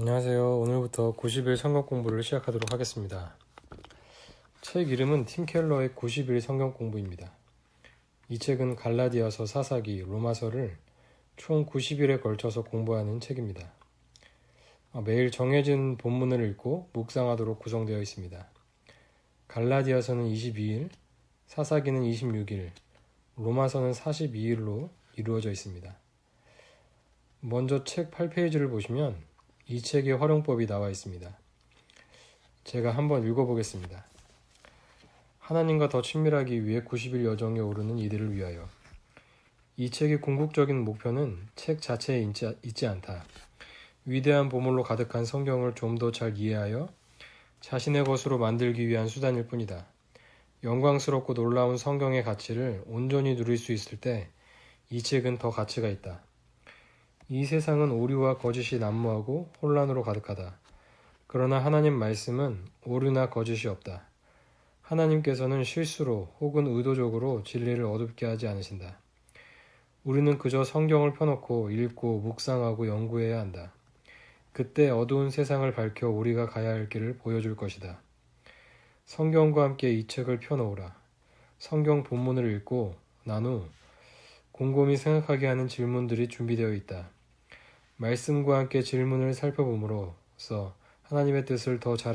안녕하세요. 오늘부터 90일 성경 공부를 시작하도록 하겠습니다. 책 이름은 팀 켈러의 90일 성경 공부입니다. 이 책은 갈라디아서, 사사기, 로마서를 총 90일에 걸쳐서 공부하는 책입니다. 매일 정해진 본문을 읽고 묵상하도록 구성되어 있습니다. 갈라디아서는 22일, 사사기는 26일, 로마서는 42일로 이루어져 있습니다. 먼저 책 8페이지를 보시면 이 책의 활용법이 나와 있습니다. 제가 한번 읽어보겠습니다. 하나님과 더 친밀하기 위해 90일 여정에 오르는 이들을 위하여. 이 책의 궁극적인 목표는 책 자체에 있지 않다. 위대한 보물로 가득한 성경을 좀 더 잘 이해하여 자신의 것으로 만들기 위한 수단일 뿐이다. 영광스럽고 놀라운 성경의 가치를 온전히 누릴 수 있을 때 이 책은 더 가치가 있다. 이 세상은 오류와 거짓이 난무하고 혼란으로 가득하다. 그러나 하나님 말씀은 오류나 거짓이 없다. 하나님께서는 실수로 혹은 의도적으로 진리를 어둡게 하지 않으신다. 우리는 그저 성경을 펴놓고 읽고 묵상하고 연구해야 한다. 그때 어두운 세상을 밝혀 우리가 가야 할 길을 보여줄 것이다. 성경과 함께 이 책을 펴놓으라. 성경 본문을 읽고 난 후 곰곰이 생각하게 하는 질문들이 준비되어 있다. 말씀과 함께 질문을 살펴봄으로써 하나님의 뜻을 더 잘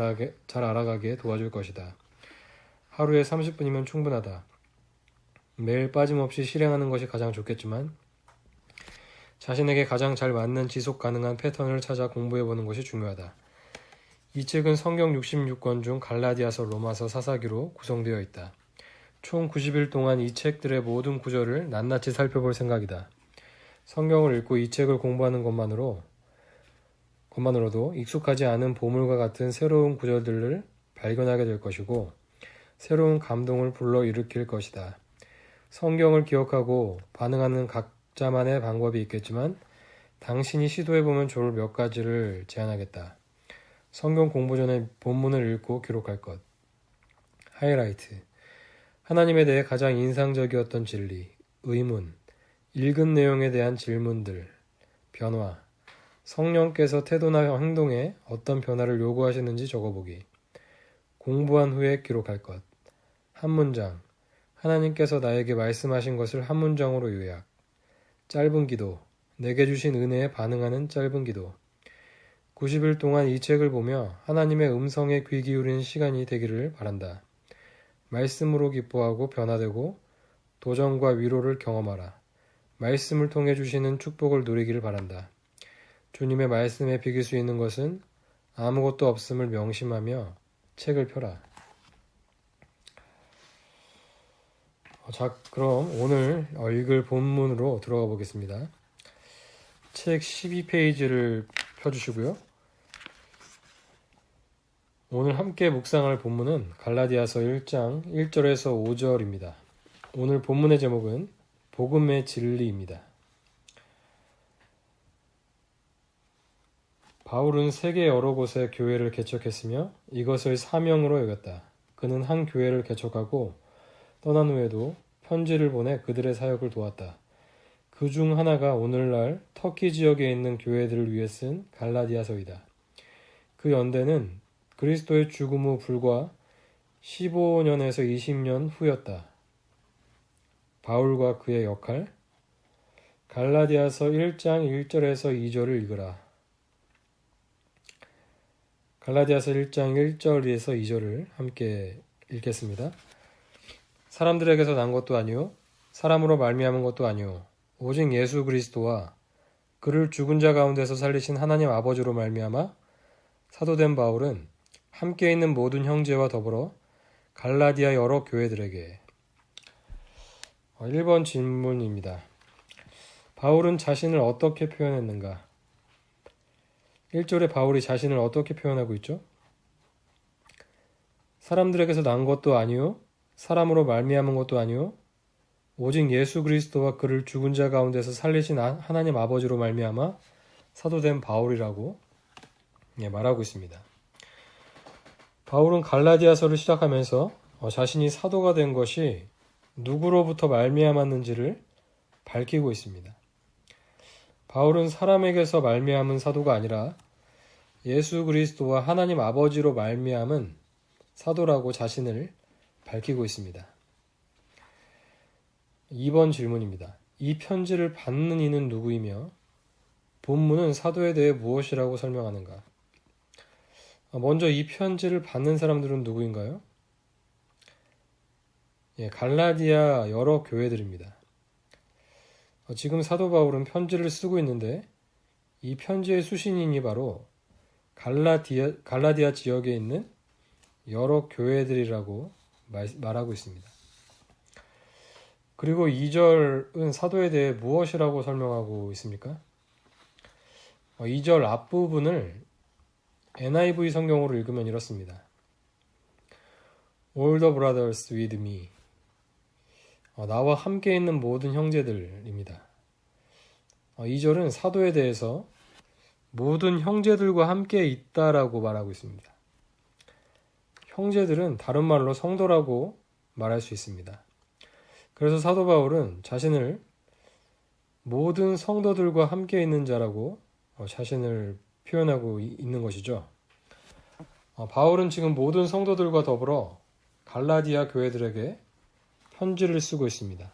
알아가게 도와줄 것이다. 하루에 30분이면 충분하다. 매일 빠짐없이 실행하는 것이 가장 좋겠지만 자신에게 가장 잘 맞는 지속 가능한 패턴을 찾아 공부해보는 것이 중요하다. 이 책은 성경 66권 중 갈라디아서, 로마서, 사사기로 구성되어 있다. 총 90일 동안 이 책들의 모든 구절을 낱낱이 살펴볼 생각이다. 성경을 읽고 이 책을 공부하는 것만으로도 익숙하지 않은 보물과 같은 새로운 구절들을 발견하게 될 것이고 새로운 감동을 불러일으킬 것이다. 성경을 기억하고 반응하는 각자만의 방법이 있겠지만 당신이 시도해보면 좋을 몇 가지를 제안하겠다. 성경 공부 전에 본문을 읽고 기록할 것. 하이라이트. 하나님에 대해 가장 인상적이었던 진리, 의문, 읽은 내용에 대한 질문들, 변화, 성령께서 태도나 행동에 어떤 변화를 요구하시는지 적어보기, 공부한 후에 기록할 것, 한 문장, 하나님께서 나에게 말씀하신 것을 한 문장으로 요약, 짧은 기도, 내게 주신 은혜에 반응하는 짧은 기도. 90일 동안 이 책을 보며 하나님의 음성에 귀 기울이는 시간이 되기를 바란다. 말씀으로 기뻐하고 변화되고 도전과 위로를 경험하라. 말씀을 통해 주시는 축복을 누리기를 바란다. 주님의 말씀에 비길 수 있는 것은 아무것도 없음을 명심하며 책을 펴라. 자, 그럼 오늘 읽을 본문으로 들어가 보겠습니다. 책 12페이지를 펴주시고요. 오늘 함께 묵상할 본문은 갈라디아서 1장 1절에서 5절입니다. 오늘 본문의 제목은 복음의 진리입니다. 바울은 세계 여러 곳에 교회를 개척했으며 이것을 사명으로 여겼다. 그는 한 교회를 개척하고 떠난 후에도 편지를 보내 그들의 사역을 도왔다. 그 중 하나가 오늘날 터키 지역에 있는 교회들을 위해 쓴 갈라디아서이다. 그 연대는 그리스도의 죽음 후 불과 15년에서 20년 후였다. 바울과 그의 역할. 갈라디아서 1장 1절에서 2절을 읽으라. 갈라디아서 1장 1절에서 2절을 함께 읽겠습니다. 사람들에게서 난 것도 아니요 사람으로 말미암은 것도 아니요 오직 예수 그리스도와 그를 죽은 자 가운데서 살리신 하나님 아버지로 말미암아 사도된 바울은 함께 있는 모든 형제와 더불어 갈라디아 여러 교회들에게. 1번 질문입니다. 바울은 자신을 어떻게 표현했는가? 1절에 바울이 자신을 어떻게 표현하고 있죠? 사람들에게서 난 것도 아니요 사람으로 말미암은 것도 아니요 오직 예수 그리스도와 그를 죽은 자 가운데서 살리신 하나님 아버지로 말미암아 사도된 바울이라고 말하고 있습니다. 바울은 갈라디아서를 시작하면서 자신이 사도가 된 것이 누구로부터 말미암았는지를 밝히고 있습니다. 바울은 사람에게서 말미암은 사도가 아니라 예수 그리스도와 하나님 아버지로 말미암은 사도라고 자신을 밝히고 있습니다. 2번 질문입니다. 이 편지를 받는 이는 누구이며 본문은 사도에 대해 무엇이라고 설명하는가? 먼저 이 편지를 받는 사람들은 누구인가요? 갈라디아 여러 교회들입니다. 지금 사도 바울은 편지를 쓰고 있는데 이 편지의 수신인이 바로 갈라디아 지역에 있는 여러 교회들이라고 말하고 있습니다. 그리고 2절은 사도에 대해 무엇이라고 설명하고 있습니까? 2절 앞부분을 NIV 성경으로 읽으면 이렇습니다. All the brothers with me. 나와 함께 있는 모든 형제들입니다. 2절은 사도에 대해서 모든 형제들과 함께 있다라고 말하고 있습니다. 형제들은 다른 말로 성도라고 말할 수 있습니다. 그래서 사도 바울은 자신을 모든 성도들과 함께 있는 자라고 자신을 표현하고 있는 것이죠. 바울은 지금 모든 성도들과 더불어 갈라디아 교회들에게 편지를 쓰고 있습니다.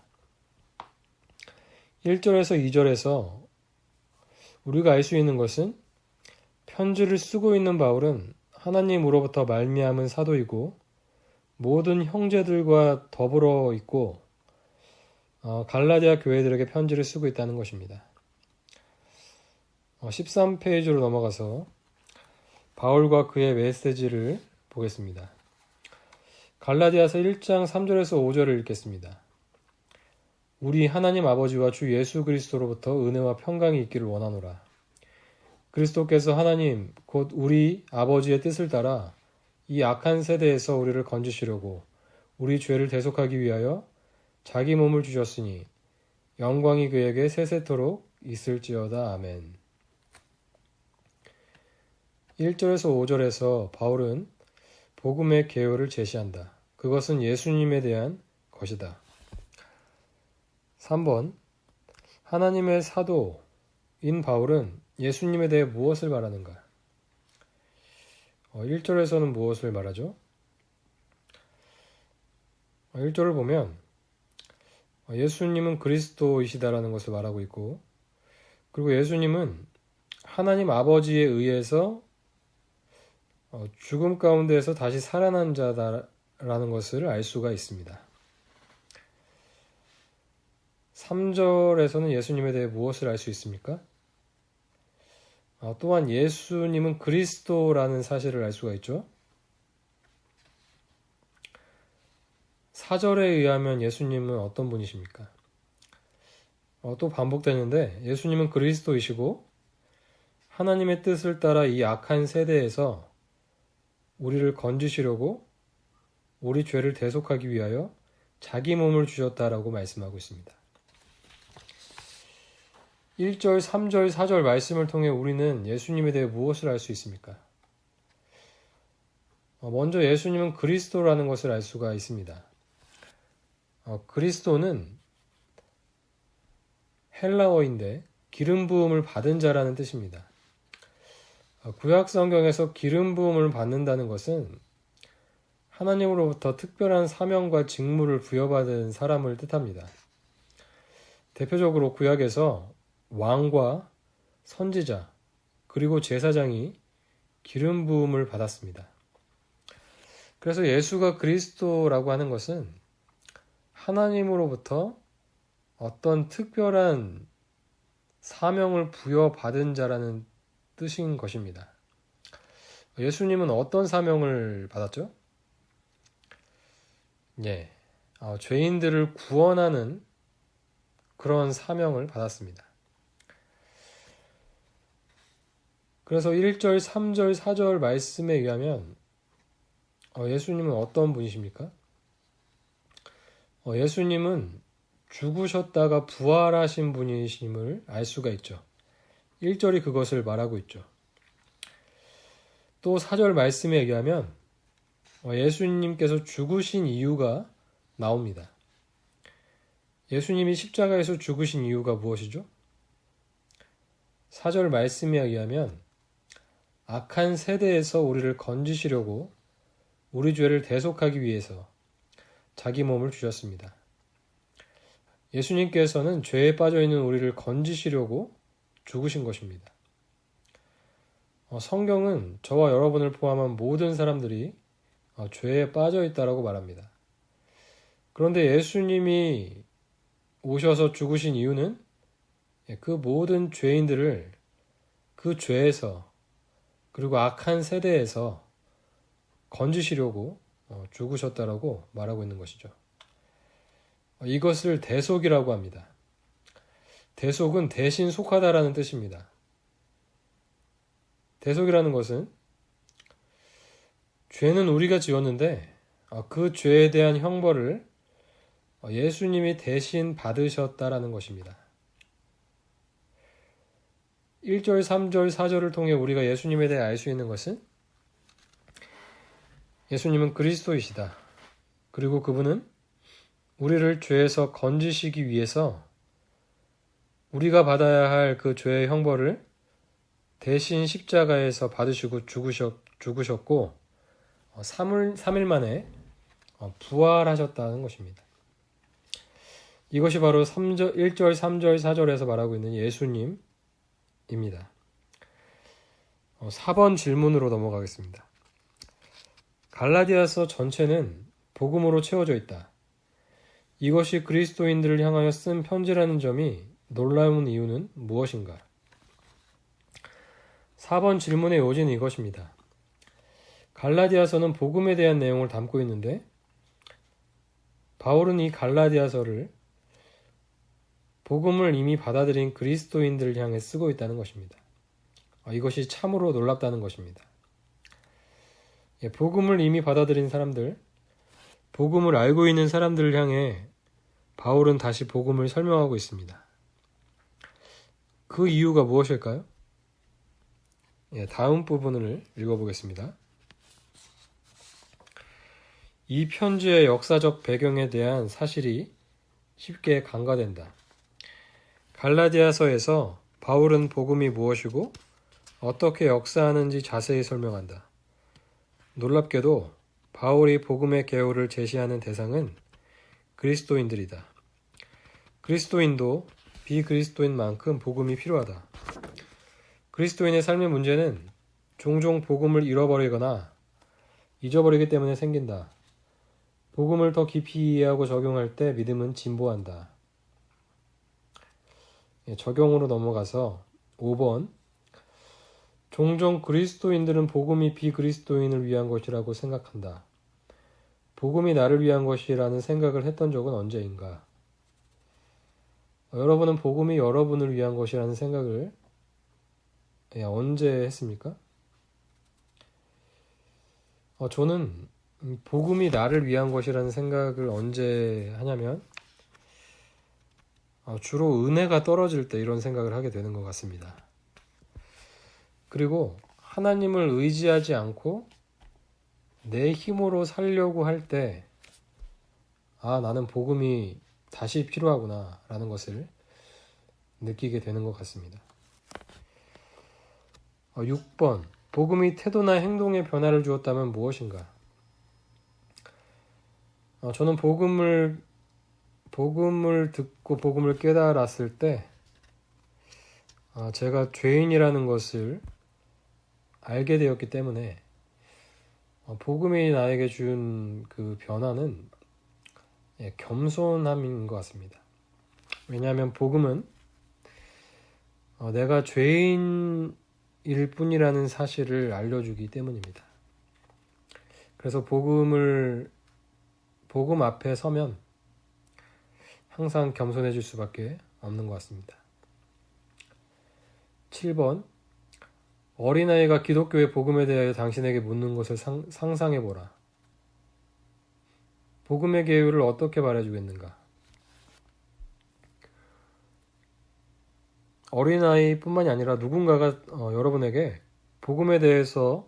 1절에서 2절에서 우리가 알 수 있는 것은 편지를 쓰고 있는 바울은 하나님으로부터 말미암은 사도이고 모든 형제들과 더불어 있고 갈라디아 교회들에게 편지를 쓰고 있다는 것입니다. 13페이지로 넘어가서 바울과 그의 메시지를 보겠습니다. 갈라디아서 1장 3절에서 5절을 읽겠습니다. 우리 하나님 아버지와 주 예수 그리스도로부터 은혜와 평강이 있기를 원하노라. 그리스도께서 하나님 곧 우리 아버지의 뜻을 따라 이 악한 세대에서 우리를 건지시려고 우리 죄를 대속하기 위하여 자기 몸을 주셨으니 영광이 그에게 세세토록 있을지어다. 아멘. 1절에서 5절에서 바울은 복음의 개요를 제시한다. 그것은 예수님에 대한 것이다. 3번 하나님의 사도인 바울은 예수님에 대해 무엇을 말하는가? 1절에서는 무엇을 말하죠? 1절을 보면 예수님은 그리스도이시다라는 것을 말하고 있고 그리고 예수님은 하나님 아버지에 의해서 죽음 가운데에서 다시 살아난 자다라는 것을 알 수가 있습니다. 3절에서는 예수님에 대해 무엇을 알 수 있습니까? 또한 예수님은 그리스도라는 사실을 알 수가 있죠. 4절에 의하면 예수님은 어떤 분이십니까? 또 반복되는데 예수님은 그리스도이시고 하나님의 뜻을 따라 이 악한 세대에서 우리를 건지시려고 우리 죄를 대속하기 위하여 자기 몸을 주셨다라고 말씀하고 있습니다. 1절, 3절, 4절 말씀을 통해 우리는 예수님에 대해 무엇을 알 수 있습니까? 먼저 예수님은 그리스도라는 것을 알 수가 있습니다. 그리스도는 헬라어인데 기름 부음을 받은 자라는 뜻입니다. 구약 성경에서 기름 부음을 받는다는 것은 하나님으로부터 특별한 사명과 직무를 부여받은 사람을 뜻합니다. 대표적으로 구약에서 왕과 선지자 그리고 제사장이 기름 부음을 받았습니다. 그래서 예수가 그리스도라고 하는 것은 하나님으로부터 어떤 특별한 사명을 부여받은 자라는 뜻인 것입니다. 예수님은 어떤 사명을 받았죠? 죄인들을 구원하는 그런 사명을 받았습니다. 그래서 1절, 3절, 4절 말씀에 의하면 예수님은 어떤 분이십니까? 예수님은 죽으셨다가 부활하신 분이심을 알 수가 있죠. 1절이 그것을 말하고 있죠. 또 4절 말씀에 의하면 예수님께서 죽으신 이유가 나옵니다. 예수님이 십자가에서 죽으신 이유가 무엇이죠? 4절 말씀에 의하면 악한 세대에서 우리를 건지시려고 우리 죄를 대속하기 위해서 자기 몸을 주셨습니다. 예수님께서는 죄에 빠져 있는 우리를 건지시려고 죽으신 것입니다. 성경은 저와 여러분을 포함한 모든 사람들이 죄에 빠져 있다라고 말합니다. 그런데 예수님이 오셔서 죽으신 이유는 그 모든 죄인들을 그 죄에서 그리고 악한 세대에서 건지시려고 죽으셨다라고 말하고 있는 것이죠. 이것을 대속이라고 합니다. 대속은 대신 속하다라는 뜻입니다. 대속이라는 것은 죄는 우리가 지었는데 그 죄에 대한 형벌을 예수님이 대신 받으셨다라는 것입니다. 1절, 3절, 4절을 통해 우리가 예수님에 대해 알 수 있는 것은 예수님은 그리스도이시다. 그리고 그분은 우리를 죄에서 건지시기 위해서 우리가 받아야 할 그 죄의 형벌을 대신 십자가에서 받으시고 죽으셨고 3일 만에 부활하셨다는 것입니다. 이것이 바로 1절, 3절, 4절에서 말하고 있는 예수님입니다. 4번 질문으로 넘어가겠습니다. 갈라디아서 전체는 복음으로 채워져 있다. 이것이 그리스도인들을 향하여 쓴 편지라는 점이 놀라운 이유는 무엇인가? 4번 질문의 요지는 이것입니다. 갈라디아서는 복음에 대한 내용을 담고 있는데 바울은 이 갈라디아서를 복음을 이미 받아들인 그리스도인들을 향해 쓰고 있다는 것입니다. 이것이 참으로 놀랍다는 것입니다. 복음을 이미 받아들인 사람들, 복음을 알고 있는 사람들을 향해 바울은 다시 복음을 설명하고 있습니다. 그 이유가 무엇일까요? 다음 부분을 읽어보겠습니다. 이 편지의 역사적 배경에 대한 사실이 쉽게 간과된다. 갈라디아서에서 바울은 복음이 무엇이고 어떻게 역사하는지 자세히 설명한다. 놀랍게도 바울이 복음의 개요를 제시하는 대상은 그리스도인들이다. 그리스도인도 비그리스도인만큼 복음이 필요하다. 그리스도인의 삶의 문제는 종종 복음을 잃어버리거나 잊어버리기 때문에 생긴다. 복음을 더 깊이 이해하고 적용할 때 믿음은 진보한다. 적용으로 넘어가서 5번. 종종 그리스도인들은 복음이 비그리스도인을 위한 것이라고 생각한다. 복음이 나를 위한 것이라는 생각을 했던 적은 언제인가? 여러분은 복음이 여러분을 위한 것이라는 생각을 언제 했습니까? 저는 복음이 나를 위한 것이라는 생각을 언제 하냐면 주로 은혜가 떨어질 때 이런 생각을 하게 되는 것 같습니다. 그리고 하나님을 의지하지 않고 내 힘으로 살려고 할 때 나는 복음이 다시 필요하구나 라는 것을 느끼게 되는 것 같습니다. 6번. 복음이 태도나 행동에 변화를 주었다면 무엇인가? 저는 복음을 듣고 복음을 깨달았을 때 제가 죄인이라는 것을 알게 되었기 때문에 복음이 나에게 준 그 변화는 겸손함인 것 같습니다. 왜냐하면 복음은 내가 죄인일 뿐이라는 사실을 알려주기 때문입니다. 그래서 복음 앞에 서면 항상 겸손해질 수밖에 없는 것 같습니다. 7번. 어린아이가 기독교의 복음에 대하여 당신에게 묻는 것을 상상해보라. 복음의 계율을 어떻게 말해주겠는가? 어린아이뿐만이 아니라 누군가가 여러분에게 복음에 대해서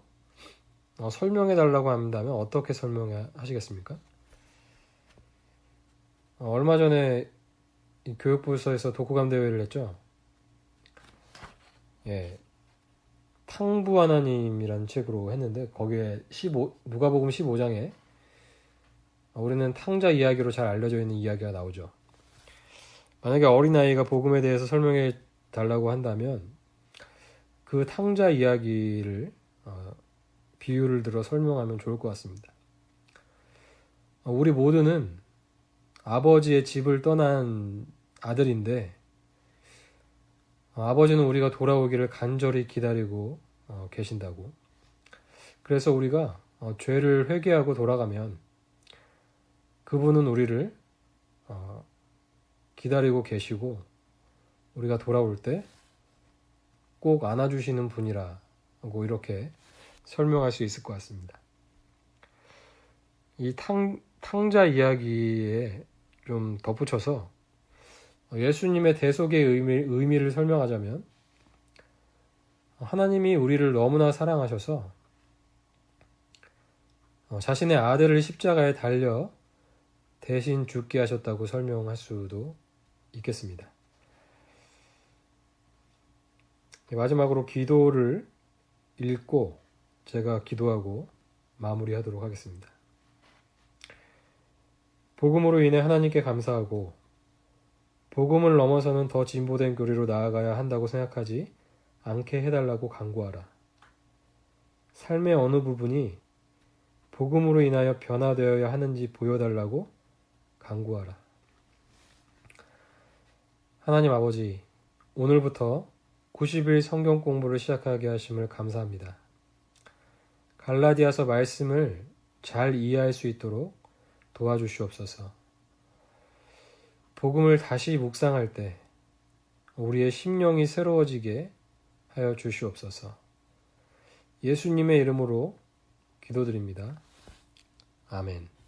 설명해달라고 한다면 어떻게 설명하시겠습니까? 얼마 전에 교육부서에서 독후감 대회를 했죠. 탕부 하나님이라는 책으로 했는데 거기에 누가복음 15장에 우리는 탕자 이야기로 잘 알려져 있는 이야기가 나오죠. 만약에 어린아이가 복음에 대해서 설명해 달라고 한다면 그 탕자 이야기를 비유를 들어 설명하면 좋을 것 같습니다. 우리 모두는 아버지의 집을 떠난 아들인데 아버지는 우리가 돌아오기를 간절히 기다리고 계신다고. 그래서 우리가 죄를 회개하고 돌아가면 그분은 우리를 기다리고 계시고 우리가 돌아올 때 꼭 안아주시는 분이라고 이렇게 설명할 수 있을 것 같습니다. 이 탕자 이야기에 좀 덧붙여서 예수님의 대속의 의미를 설명하자면 하나님이 우리를 너무나 사랑하셔서 자신의 아들을 십자가에 달려 대신 죽게 하셨다고 설명할 수도 있겠습니다. 마지막으로 기도를 읽고 제가 기도하고 마무리하도록 하겠습니다. 복음으로 인해 하나님께 감사하고 복음을 넘어서는 더 진보된 교리로 나아가야 한다고 생각하지 않게 해달라고 간구하라. 삶의 어느 부분이 복음으로 인하여 변화되어야 하는지 보여달라고 간구하라. 하나님 아버지, 오늘부터 90일 성경 공부를 시작하게 하심을 감사합니다. 갈라디아서 말씀을 잘 이해할 수 있도록 도와주시옵소서. 복음을 다시 묵상할 때 우리의 심령이 새로워지게 하여 주시옵소서. 예수님의 이름으로 기도드립니다. 아멘.